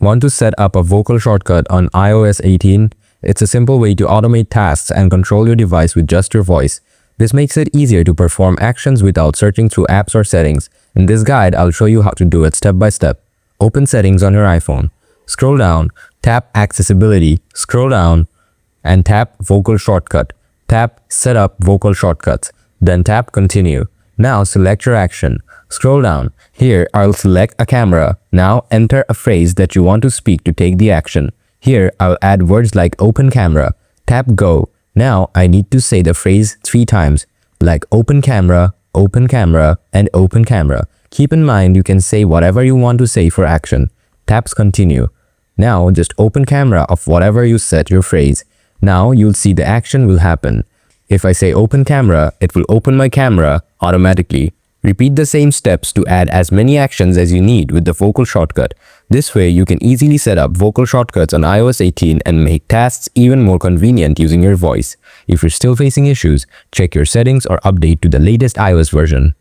Want to set up a vocal shortcut on iOS 18? It's a simple way to automate tasks and control your device with just your voice. This makes it easier to perform actions without searching through apps or settings. In this guide, I'll show you how to do it step by step. Open Settings on your iPhone. Scroll down, tap Accessibility, scroll down, and tap Vocal Shortcut. Tap Set up Vocal Shortcuts. Then tap Continue. Now select your action. Scroll down. Here, I'll select a camera. Now enter a phrase that you want to speak to take the action. Here, I'll add words like open camera. Tap Go. Now, I need to say the phrase 3 times, like open camera, and open camera. Keep in mind you can say whatever you want to say for action. Tap Continue. Now, just open camera of whatever you set your phrase. Now, you'll see the action will happen. If I say open camera, it will open my camera automatically. Repeat the same steps to add as many actions as you need with the vocal shortcut. This way, you can easily set up vocal shortcuts on iOS 18 and make tasks even more convenient using your voice. If you're still facing issues, check your settings or update to the latest iOS version.